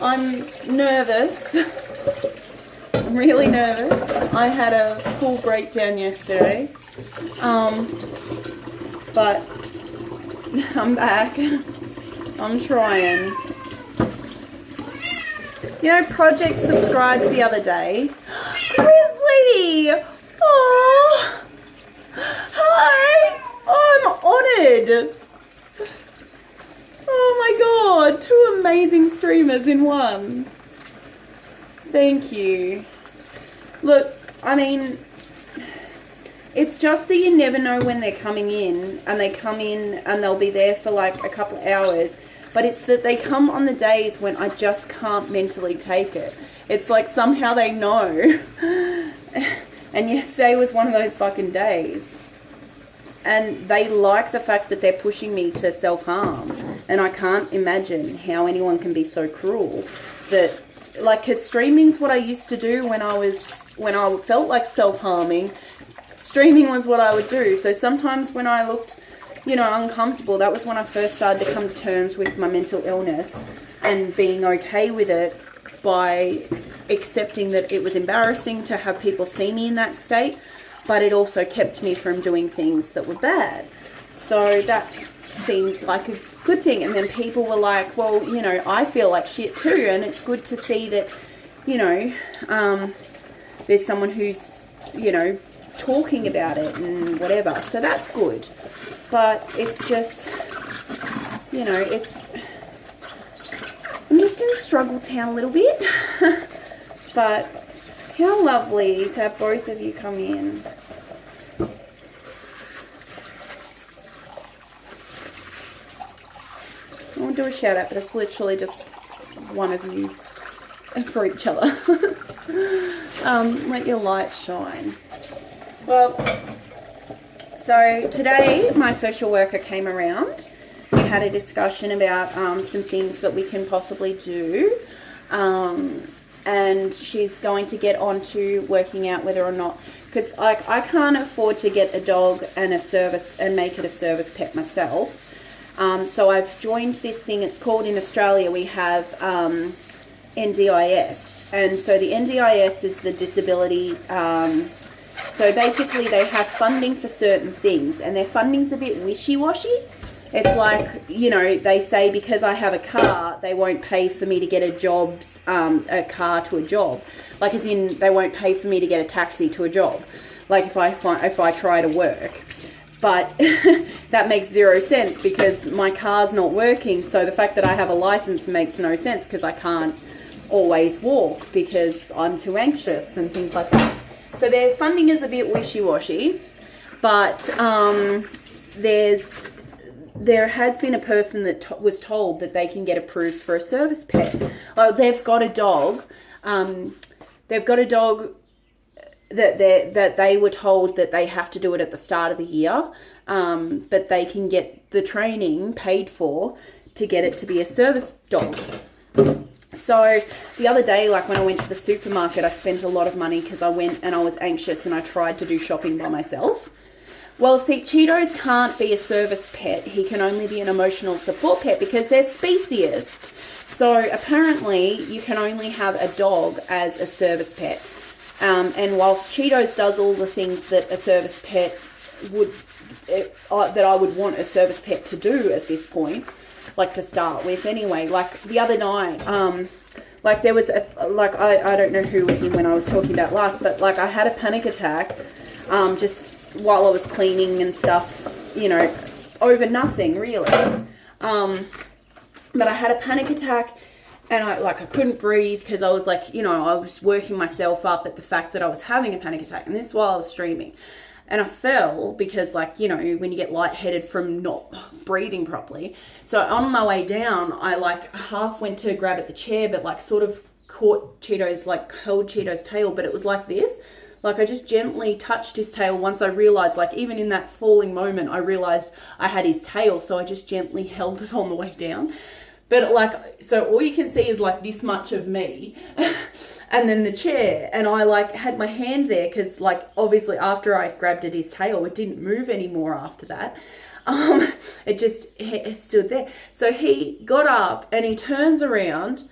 I'm nervous. I'm really nervous. I had a full breakdown yesterday. But I'm back. I'm trying. You know, Project subscribed the other day. Grizzly! Oh, hi! Oh, I'm honoured. Oh my god, 2 amazing streamers in one. Thank you. Look, I mean, it's just that you never know when they're coming in, and they come in and they'll be there for like a couple of hours. But it's that they come on the days when I just can't mentally take it. It's like somehow they know. And yesterday was one of those fucking days. And they like the fact that they're pushing me to self-harm. And I can't imagine how anyone can be so cruel. That, like, because streaming's what I used to do when I felt like self-harming. Streaming was what I would do. So sometimes when I looked, you know, uncomfortable, that was when I first started to come to terms with my mental illness and being okay with it by accepting that it was embarrassing to have people see me in that state, but it also kept me from doing things that were bad. So that seemed like a good thing. And then people were like, well, you know, I feel like shit too, and it's good to see that, you know, there's someone who's, you know, talking about it and whatever. So that's good. But it's just, you know, I'm just in struggle town a little bit. But how lovely to have both of you come in. I won't do a shout out, but it's literally just one of you for each other. Let your light shine. Well, so today my social worker came around. We had a discussion about some things that we can possibly do. And she's going to get on to working out whether or not, because I can't afford to get a dog and a service and make it a service pet myself. So I've joined this thing. It's called, in Australia we have NDIS, and so the NDIS is the disability. So basically they have funding for certain things, and their funding's a bit wishy-washy. It's like, you know, they say because I have a car, they won't pay for me to get a car to a job. Like, as in, they won't pay for me to get a taxi to a job. Like, if I try to work. But that makes zero sense because my car's not working. So the fact that I have a license makes no sense because I can't always walk because I'm too anxious and things like that. So their funding is a bit wishy-washy. But there has been a person that was told that they can get approved for a service pet. They've got a dog. They've got a dog that they were told that they have to do it at the start of the year, but they can get the training paid for to get it to be a service dog. So the other day, like when I went to the supermarket, I spent a lot of money because I went and I was anxious and I tried to do shopping by myself. Well, see, Cheetos can't be a service pet. He can only be an emotional support pet because they're speciest. So apparently you can only have a dog as a service pet. And whilst Cheetos does all the things that a service pet would, that I would want a service pet to do at this point, like to start with anyway, like the other night, like there was I don't know who was in when I was talking about last, but like I had a panic attack, just while I was cleaning and stuff, you know, over nothing really. But I had a panic attack and I couldn't breathe because I was like, you know, I was working myself up at the fact that I was having a panic attack, and this while I was streaming. And I fell because, like, you know, when you get lightheaded from not breathing properly. So on my way down, I like half went to grab at the chair, but like sort of caught Cheeto's, like held Cheeto's tail, but it was like this. Like I just gently touched his tail once I realized, like even in that falling moment, I realized I had his tail. So I just gently held it on the way down. But like, so all you can see is like this much of me and then the chair. And I like had my hand there because like obviously after I grabbed at his tail, it didn't move anymore after that. It just it stood there. So he got up and he turns around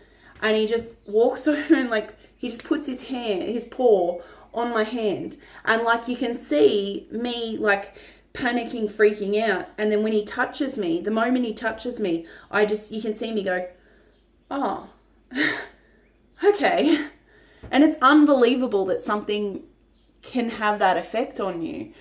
and he just walks over and like, he just puts his paw on my hand. And like, you can see me like panicking, freaking out. And then when he touches me, the moment he touches me, you can see me go, oh, okay. And it's unbelievable that something can have that effect on you.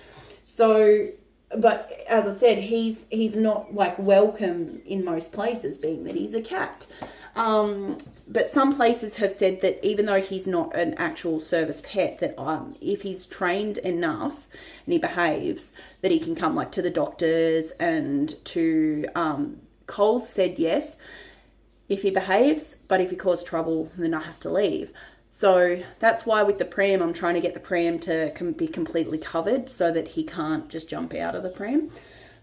So, but as I said, he's not like welcome in most places, being that he's a cat. But some places have said that even though he's not an actual service pet, that if he's trained enough and he behaves, that he can come like to the doctors and to Coles said yes, if he behaves, but if he causes trouble, then I have to leave. So that's why with the pram, I'm trying to get the pram to be completely covered so that he can't just jump out of the pram.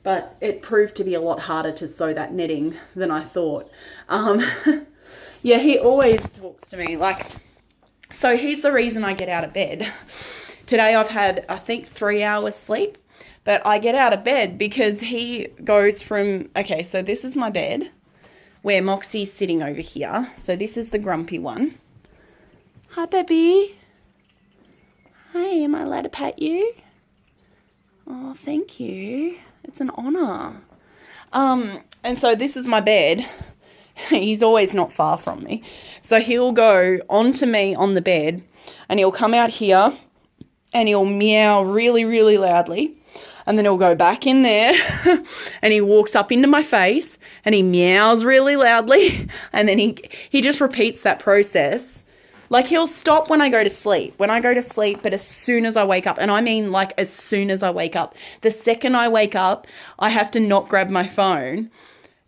But it proved to be a lot harder to sew that netting than I thought. Yeah, he always talks to me. Like, so he's the reason I get out of bed. Today I've had, I think, 3 hours sleep. But I get out of bed because he goes from, okay, so this is my bed where Moxie's sitting over here. So this is the grumpy one. Hi, baby. Hi, am I allowed to pet you? Oh, thank you. It's an honour. And so this is my bed. He's always not far from me. So he'll go onto me on the bed and he'll come out here and he'll meow really, really loudly. And then he'll go back in there and he walks up into my face and he meows really loudly. And then he just repeats that process. Like, he'll stop when I go to sleep. When I go to sleep, but as soon as I wake up, and I mean like as soon as I wake up, the second I wake up, I have to not grab my phone.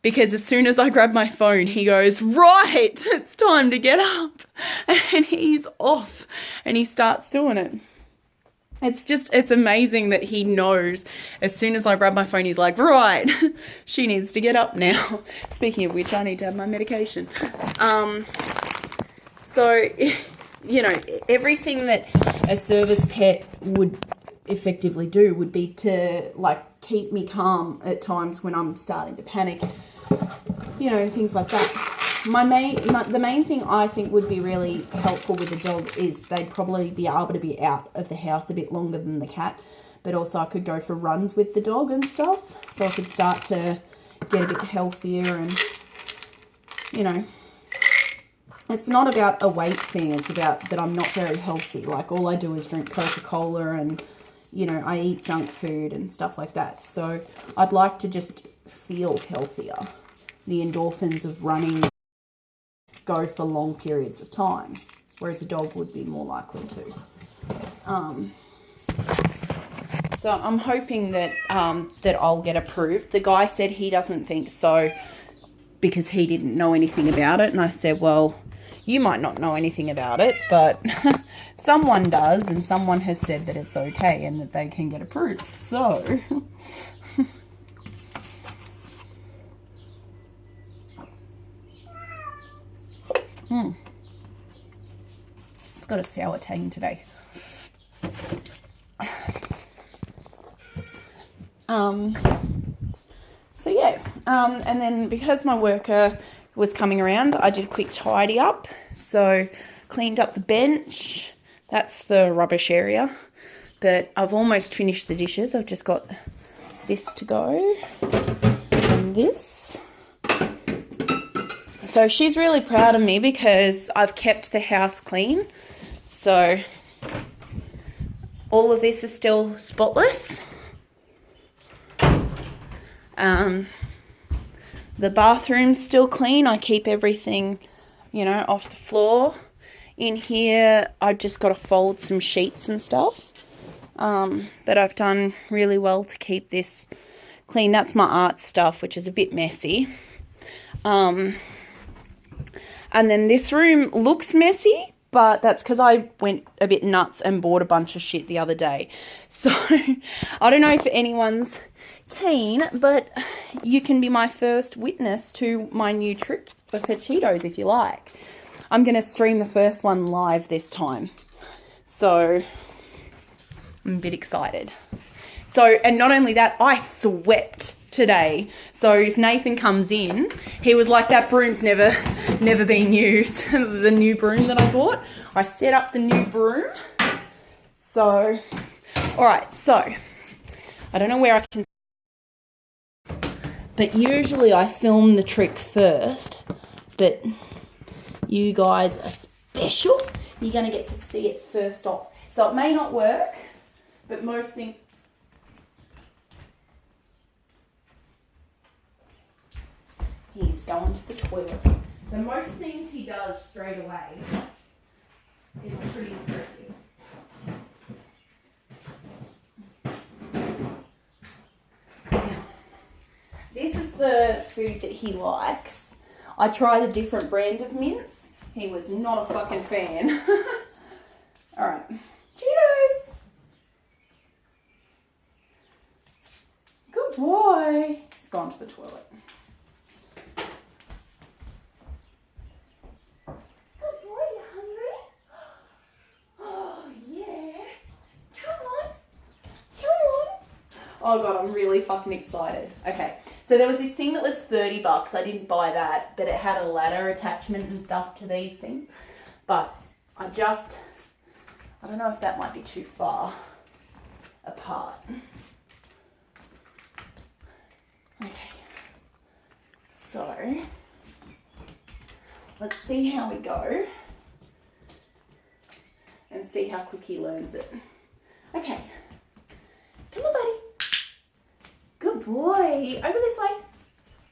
Because as soon as I grab my phone, he goes, right, it's time to get up. And he's off and he starts doing it. It's amazing that he knows as soon as I grab my phone, he's like, right, she needs to get up now. Speaking of which, I need to have my medication. So, you know, everything that a service pet would effectively do would be to, like, keep me calm at times when I'm starting to panic. You know, things like that. The main thing I think would be really helpful with the dog is they'd probably be able to be out of the house a bit longer than the cat. But also I could go for runs with the dog and stuff. So I could start to get a bit healthier and, you know. It's not about a weight thing. It's about that I'm not very healthy. Like, all I do is drink Coca-Cola and, you know, I eat junk food and stuff like that. So I'd like to just feel healthier. The endorphins of running go for long periods of time, whereas a dog would be more likely to. So I'm hoping that that I'll get approved. The guy said he doesn't think so because he didn't know anything about it. And I said, well, you might not know anything about it, but someone does, and someone has said that it's okay and that they can get approved. So... It's got a sour tang today. So yeah, and then because my worker was coming around, I did a quick tidy up. So cleaned up the bench. That's the rubbish area. But I've almost finished the dishes. I've just got this to go and this. So she's really proud of me because I've kept the house clean. So all of this is still spotless. The bathroom's still clean. I keep everything, you know, off the floor. In here, I've just got to fold some sheets and stuff. But I've done really well to keep this clean. That's my art stuff, which is a bit messy. And then this room looks messy, but that's because I went a bit nuts and bought a bunch of shit the other day. So I don't know if anyone's keen, but you can be my first witness to my new trip for Cheetos if you like. I'm going to stream the first one live this time. So I'm a bit excited. So, and not only that, I swept today. So if Nathan comes in, he was like, that broom's never been used. The new broom that I bought. I set up the new broom. So, all right, so I don't know where I can, but usually I film the trick first, but you guys are special. You're going to get to see it first off. So it may not work, but most things... He's going to the toilet. So most things he does straight away. It's pretty impressive. Now, this is the food that he likes. I tried a different brand of mince. He was not a fucking fan. Alright. Cheetos! Good boy. He's gone to the toilet. Oh god, I'm really fucking excited. Okay, so there was this thing that was $30. I didn't buy that, but it had a ladder attachment and stuff to these things. But I don't know if that might be too far apart. Okay, so let's see how we go and see how quick he learns it. Okay, come on, buddy. Good boy. Over this way.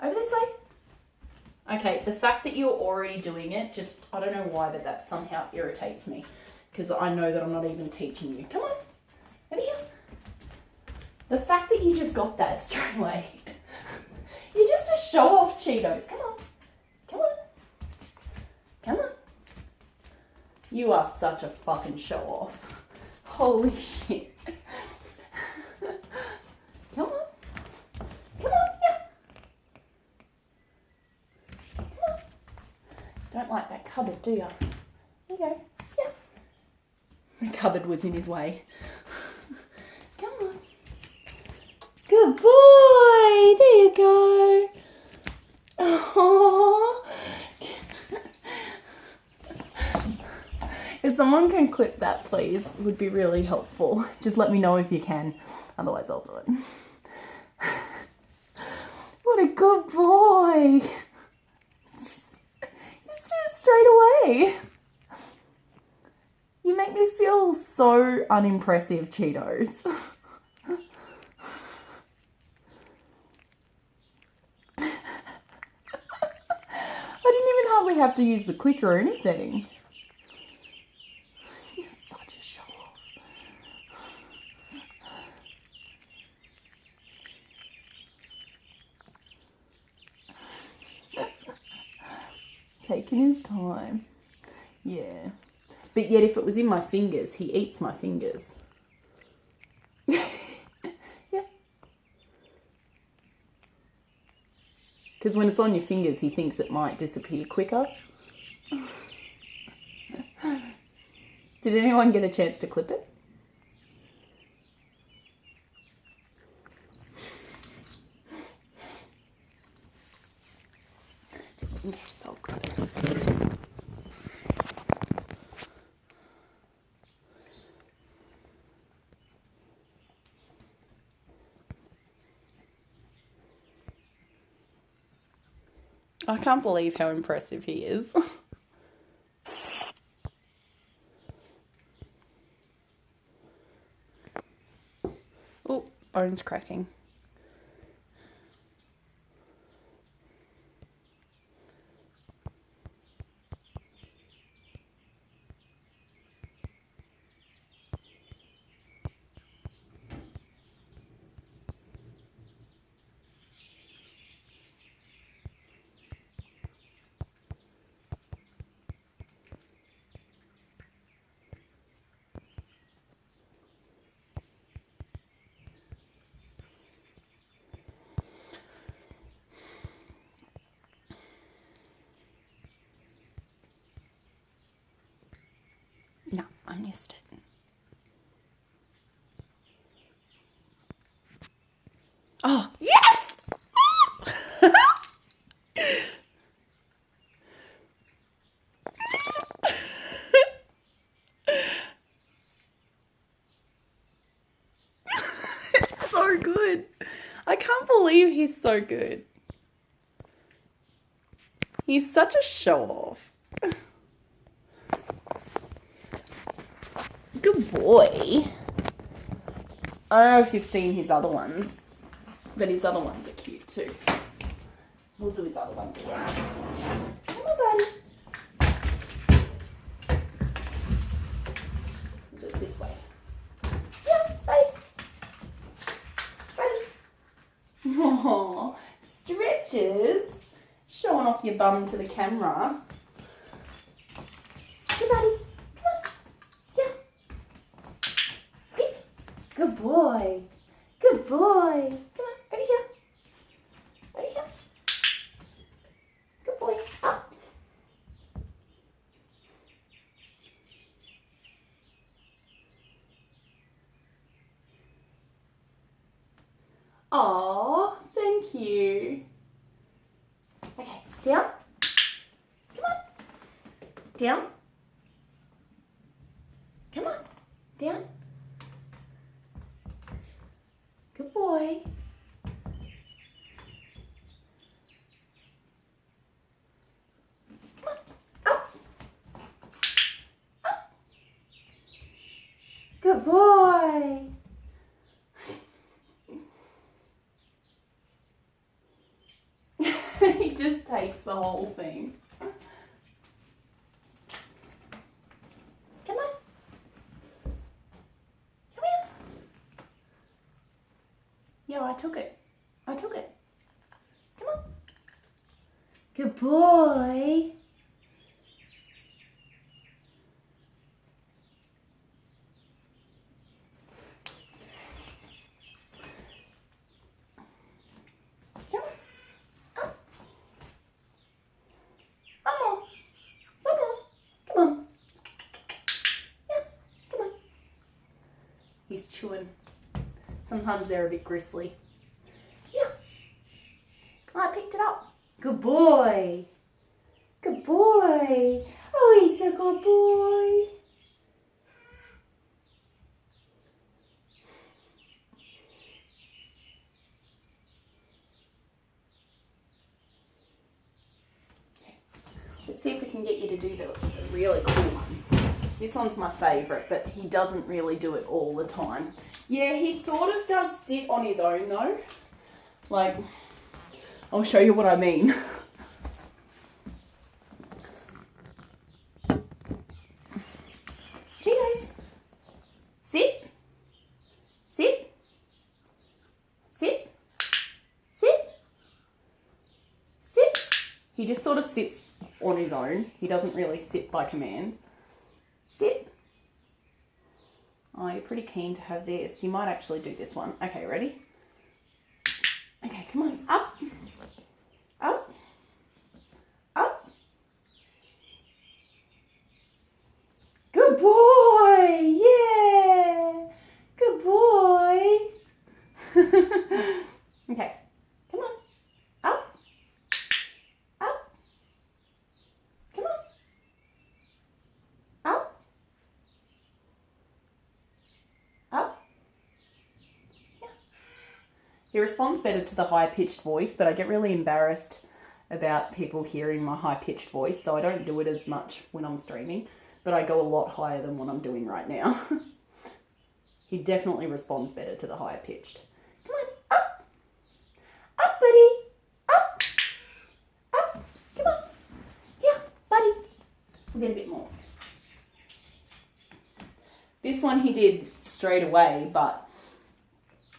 Over this way. Okay, the fact that you're already doing it, just, I don't know why, but that somehow irritates me. Because I know that I'm not even teaching you. Come on. Over here. The fact that you just got that straight away. You're just a show-off, Cheetos. Come on. Come on. Come on. You are such a fucking show-off. Holy shit. Come on. Come on, yeah. Come on. Don't like that cupboard, do you? There you go. Yeah. The cupboard was in his way. Come on. Good boy. There you go. Aww. If someone can clip that, please, it would be really helpful. Just let me know if you can. Otherwise, I'll do it. What a good boy. Just do it straight away. You make me feel so unimpressive, Cheetos. I didn't even hardly have to use the clicker or anything. You're such a show-off. Taking his time. Yeah. But yet if it was in my fingers, he eats my fingers. Yeah. Because when it's on your fingers, he thinks it might disappear quicker. Did anyone get a chance to clip it? Just in case I'll cut it. I can't believe how impressive he is. Oh, bone's cracking. No, I missed it. Oh, yes! It's so good. I can't believe he's so good. He's such a show-off. Good boy. I don't know if you've seen his other ones, but his other ones are cute too. We'll do his other ones again. Come on, buddy. We'll do it this way. Yeah, buddy. Buddy. Aww, stretches. Showing off your bum to the camera. Hey, buddy. Come on. Yeah. Good boy. Good boy. Come on, over here. Over here. Good boy. Up. Aw, thank you. Okay, down. Come on. Down. Come on. Down. Good boy. Come on. Up. Up. Good boy. He just takes the whole thing. Come on. Come here. Yeah, I took it. I took it. Come on. Good boy. Come on. Up. One more. One more. Come on. Yeah, come on. He's chewing. Sometimes they're a bit gristly. Yeah. I picked it up. Good boy. Good boy. Oh, he's a good boy. Okay. Let's see if we can get you to do the really cool one. This one's my favourite, but he doesn't really do it all the time. Yeah, he sort of does sit on his own though. Like, I'll show you what I mean. Cheetos. Sit. Sit. Sit. Sit. Sit. He just sort of sits on his own. He doesn't really sit by command. Sit. Oh, you're pretty keen to have this. You might actually do this one. Okay, ready? Okay, come on. Up. Up. Up. Good boy. Yeah. Good boy. Okay. Come on. Up. Up. Come on. Up. Up. Yeah. He responds better to the high-pitched voice, but I get really embarrassed about people hearing my high-pitched voice, so I don't do it as much when I'm streaming, but I go a lot higher than what I'm doing right now. He definitely responds better to the higher-pitched. Come on, up! Up, buddy! Up! Up! Come on! Yeah, buddy! We'll get a bit more. This one he did straight away, but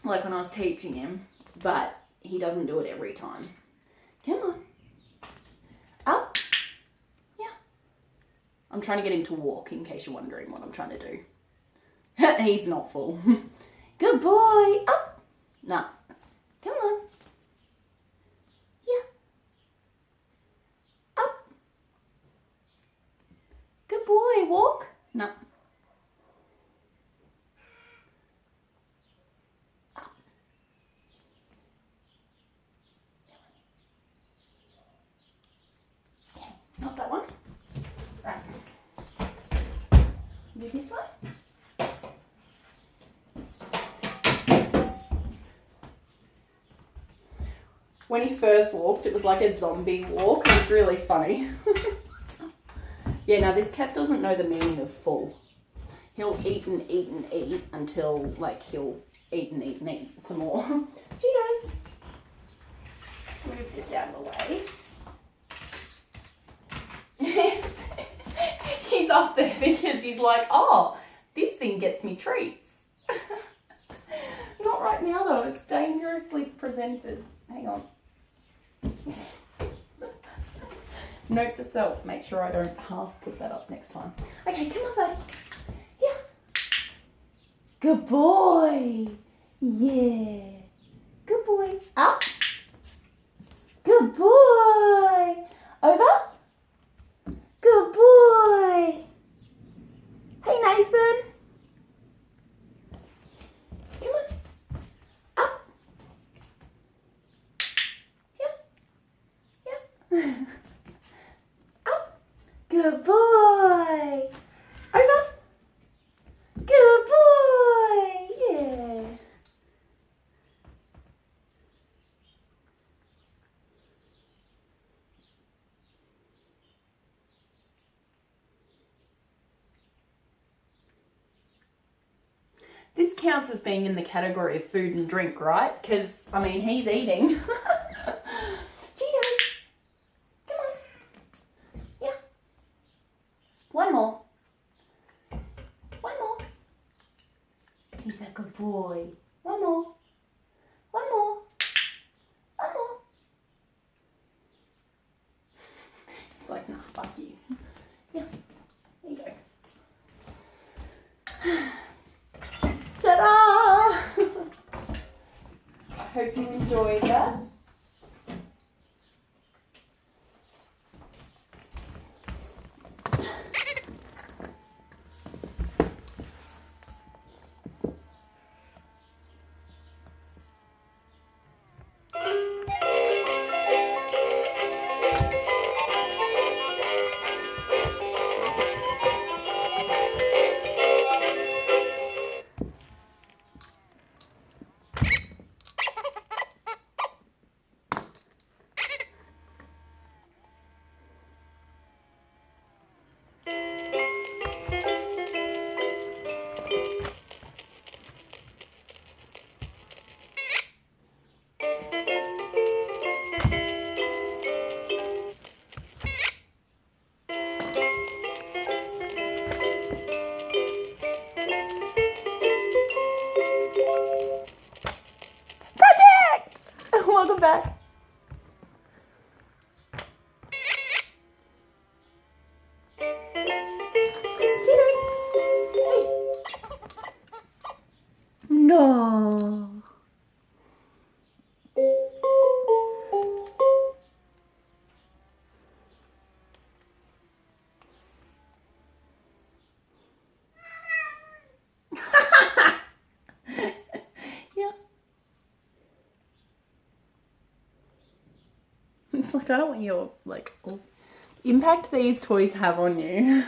like when I was teaching him, but he doesn't do it every time. Come on. Up. Yeah. I'm trying to get him to walk in case you're wondering what I'm trying to do. He's not full. Good boy. Up. No. Come on. Yeah. Up. Good boy. Walk. No. When he first walked, it was like a zombie walk. It was really funny. Yeah, now this cat doesn't know the meaning of full. He'll eat and eat and eat until, like, he'll eat and eat and eat some more. Cheetos. Let's move this out of the way. He's up there because he's like, oh, this thing gets me treats. Not right now though, it's dangerously presented. Hang on. Note to self, make sure I don't half put that up next time. Okay, come on, buddy. Yeah. Good boy. Yeah. Good boy. Up. Good boy. Over. Good boy. Hey, Nathan. Come on. Up. Yeah. Yeah. Up. Good boy. Over. Good boy. Yeah. This counts as being in the category of food and drink, right? Because, I mean, he's eating. Cheetos. Come on. Yeah. One more. One more. He's a good boy. One more. One more. One more. It's like, nah, fuck you. Yeah. There you go. Ta-da! I hope you enjoyed that. Welcome back. Cheers. No. It's like, I don't want your, like, impact these toys have on you.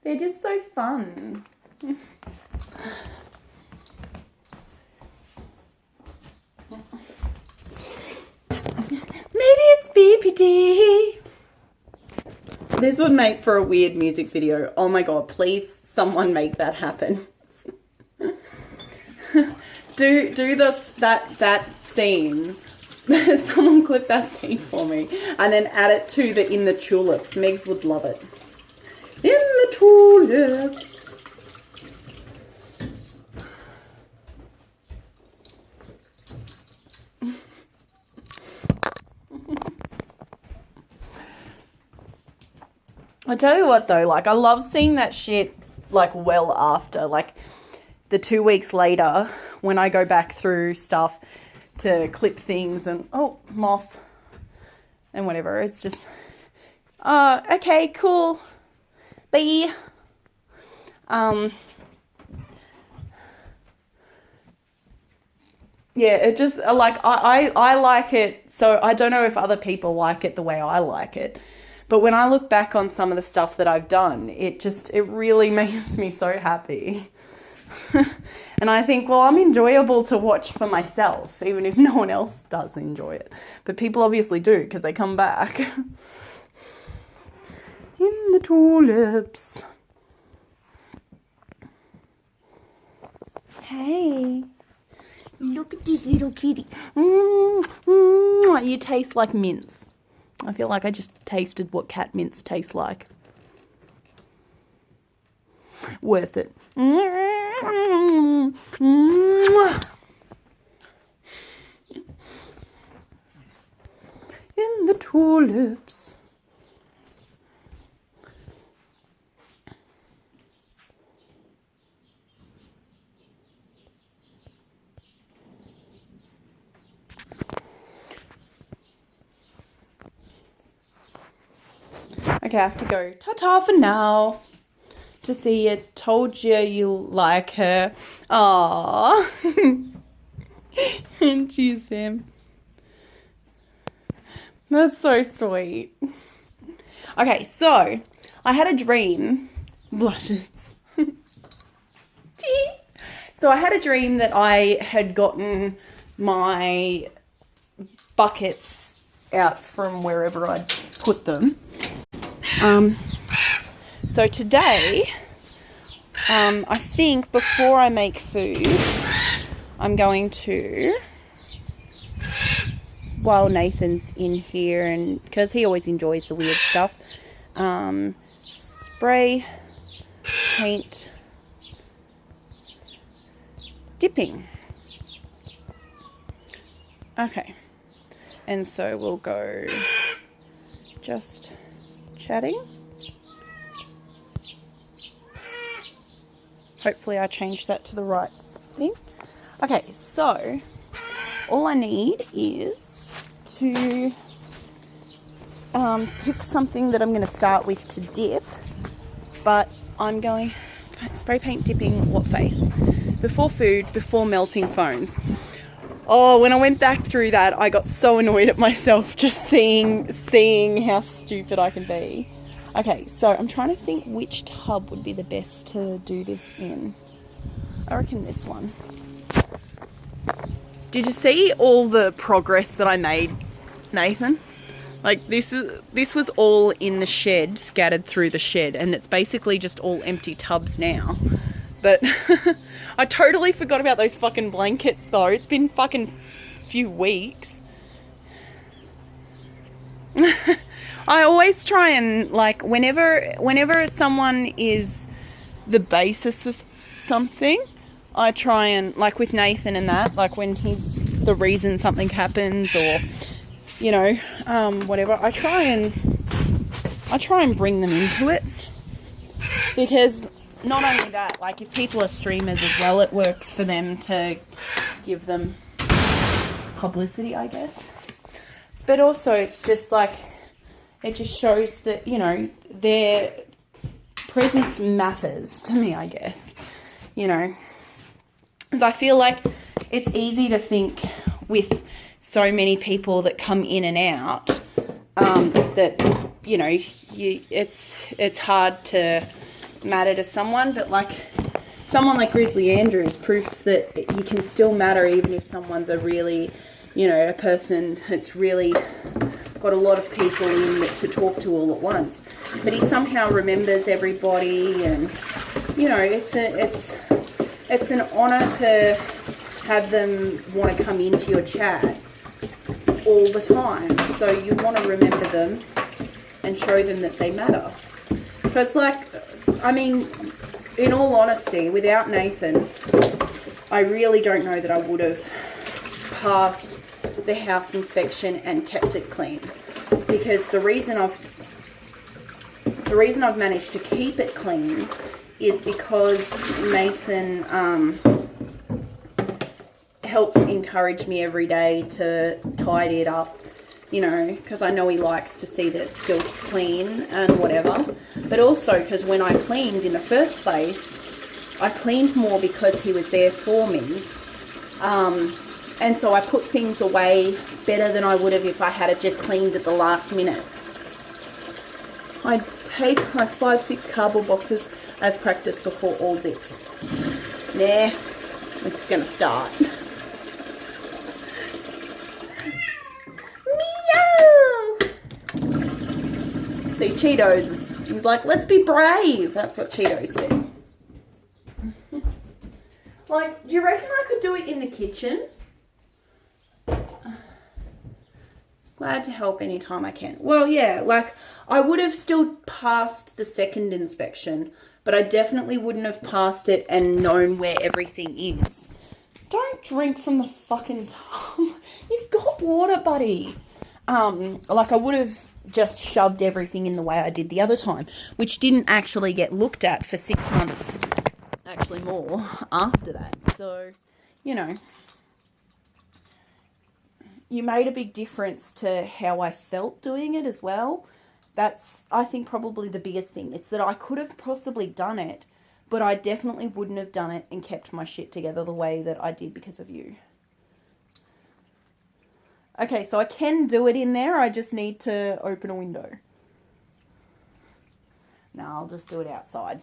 They're just so fun. Maybe it's BPD. This would make for a weird music video. Oh my god, please someone make that happen. do that scene. Someone clip that scene for me and then add it to the In the Tulips. Megs would love it. In the tulips. I tell you what though, like I love seeing that shit like well after, like the 2 weeks later when I go back through stuff to clip things and, oh, moth and whatever. It's just, okay, cool. Bye. Yeah, it just, like, I like it, so I don't know if other people like it the way I like it. But when I look back on some of the stuff that I've done, it really makes me so happy. And I think, well, I'm enjoyable to watch for myself, even if no one else does enjoy it. But people obviously do, because they come back. In the tulips. Hey, look at this little kitty. You taste like mints. I feel like I just tasted what cat mints taste like. Worth it. In the tulips. Okay, I have to go. Ta-ta for now. To see you. Told you you like her. Aww. Cheers, fam. That's so sweet. Okay, so I had a dream. Blushes. So I had a dream that I had gotten my buckets out from wherever I'd put them. So today, I think before I make food, I'm going to, while Nathan's in here, and because he always enjoys the weird stuff, spray paint dipping. Okay, and so we'll go just chatting. Hopefully I changed that to the right thing. Okay, so all I need is to pick something that I'm going to start with to dip, but I'm going spray paint dipping what face? Before food, before melting phones. Oh, when I went back through that, I got so annoyed at myself just seeing how stupid I can be. Okay, so I'm trying to think which tub would be the best to do this in. I reckon this one. Did you see all the progress that I made, Nathan? Like this was all in the shed, scattered through the shed, and it's basically just all empty tubs now. But I totally forgot about those fucking blankets though. It's been fucking few weeks. I always try and, like, whenever someone is the basis for something, I try and, like with Nathan and that, like when he's the reason something happens or, you know, whatever, I try and bring them into it, because not only that, like if people are streamers as well, it works for them to give them publicity, I guess. But also it's just like, it just shows that, you know, their presence matters to me, I guess, you know. Because I feel like it's easy to think with so many people that come in and out, that, you know, it's hard to matter to someone. But like someone like Grizzly Andrew is proof that you can still matter even if someone's a really, you know, a person that's really got a lot of people in to talk to all at once. But he somehow remembers everybody, and, you know, it's an honour to have them want to come into your chat all the time. So you want to remember them and show them that they matter. Because, like, I mean, in all honesty, without Nathan, I really don't know that I would have passed the house inspection and kept it clean. Because the reason I've managed to keep it clean is because Nathan helps encourage me every day to tidy it up, you know, because I know he likes to see that it's still clean and whatever. But also because when I cleaned in the first place, I cleaned more because he was there for me. And so I put things away better than I would have if I had just cleaned at the last minute. I take like 5-6 cardboard boxes as practice before all dips. Nah, we're just going to start. Meow! See, Cheetos he's like, let's be brave. That's what Cheetos said. Like, do you reckon I could do it in the kitchen? Glad to help anytime I can. Well, yeah, like, I would have still passed the second inspection, but I definitely wouldn't have passed it and known where everything is. Don't drink from the fucking tub. You've got water, buddy. Like, I would have just shoved everything in the way I did the other time, which didn't actually get looked at for 6 months, actually more, after that. So, you know, you made a big difference to how I felt doing it as well. That's, I think, probably the biggest thing. It's that I could have possibly done it, but I definitely wouldn't have done it and kept my shit together the way that I did because of you. Okay, so I can do it in there. I just need to open a window. No, I'll just do it outside.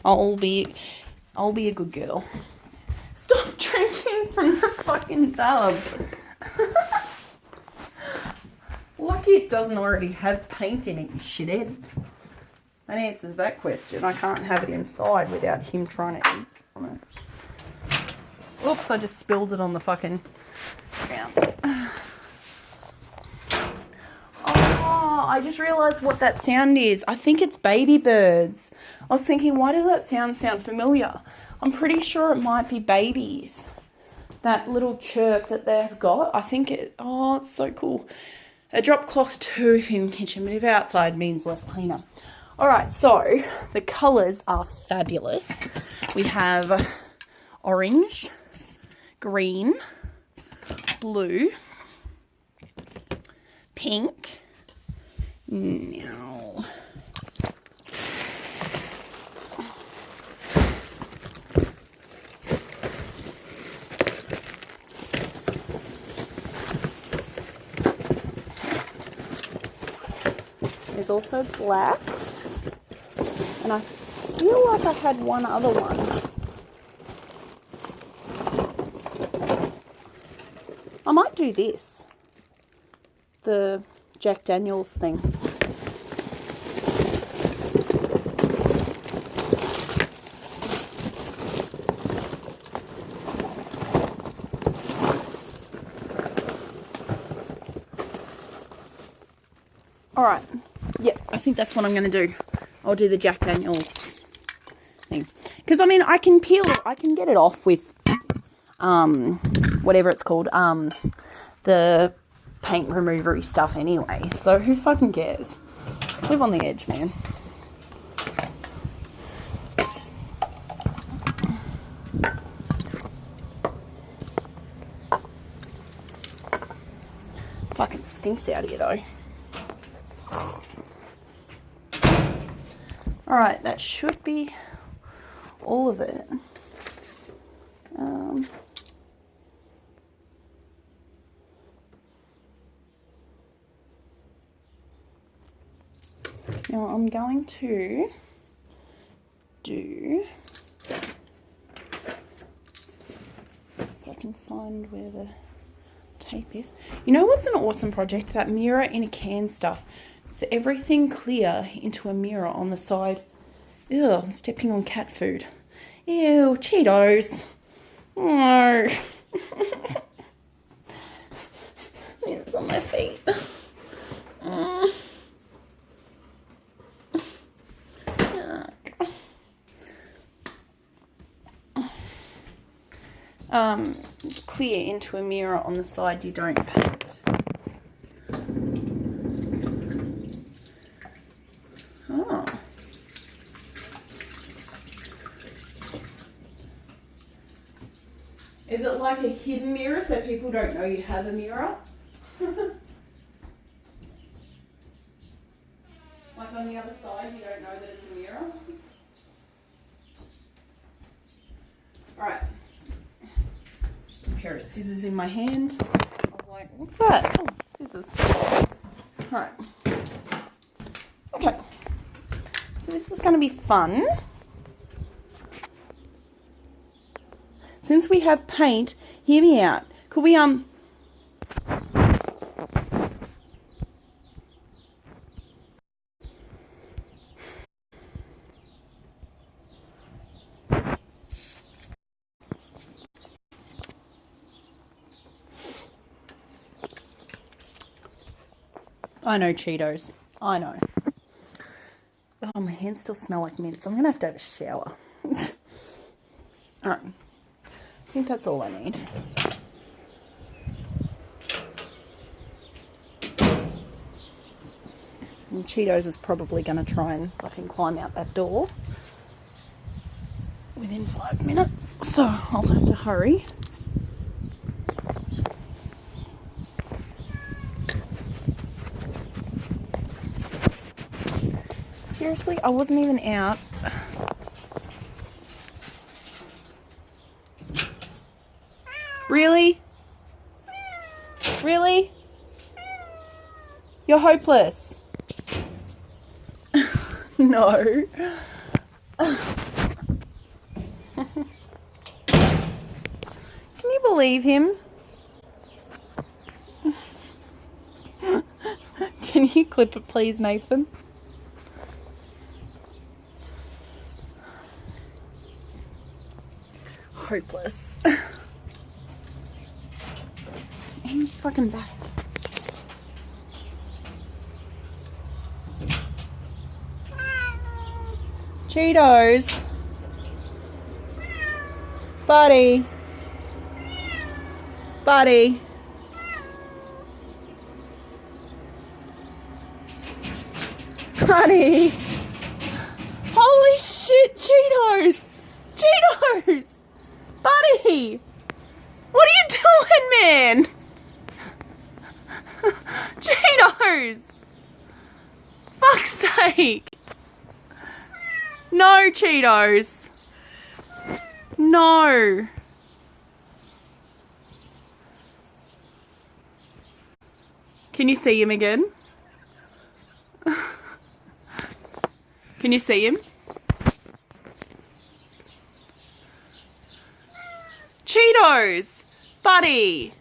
I'll be a good girl. Stop drinking from the fucking tub. Lucky it doesn't already have paint in it, you shithead. That answers that question. I can't have it inside without him trying to eat from it. Oops, I just spilled it on the fucking ground. Oh, I just realised what that sound is. I think it's baby birds. I was thinking, why does that sound familiar? I'm pretty sure it might be babies. That little chirp that they've got. I think it's so cool. A drop cloth too if in the kitchen, but if outside means less cleaner. Alright, so the colours are fabulous. We have orange, green, blue, pink. Now, there's also black, and I feel like I had one other one. I might do this, the Jack Daniels thing. Alright, yep, I think that's what I'm going to do. I'll do the Jack Daniels thing. Because, I mean, I can peel it, I can get it off with, whatever it's called, the paint removery stuff anyway. So who fucking cares? Live on the edge, man. Fucking stinks out here though. Alright, that should be all of it. Now I'm going to do, if I can find where the tape is. You know what's an awesome project? That mirror in a can stuff. It's everything clear into a mirror on the side. Ew, I'm stepping on cat food. Ew, Cheetos. No. It's on my feet. Clear into a mirror on the side you don't paint. Oh. Is it like a hidden mirror so people don't know you have a mirror? Like on the other side you don't know that it's a mirror? Alright. Just a pair of scissors in my hand. I was like, what's that? Oh, scissors. Alright. Okay. So This is going to be fun. Since we have paint, hear me out. Could we, I know, Cheetos. I know. Oh, my hands still smell like mint, so I'm going to have a shower. Alright. I think that's all I need. And Cheetos is probably going to try and fucking climb out that door within 5 minutes, so I'll have to hurry. Seriously, I wasn't even out. Really? Really? You're hopeless. No. Can you believe him? Can you clip it, please, Nathan? Hopeless. He's fucking back. Cheetos. Buddy. Buddy. Buddy. Holy shit, Cheetos. Cheetos. Buddy. What are you doing, man? Cheetos. Fuck's sake. No, Cheetos. No. Can you see him again? Can you see him? Cheetos. Buddy.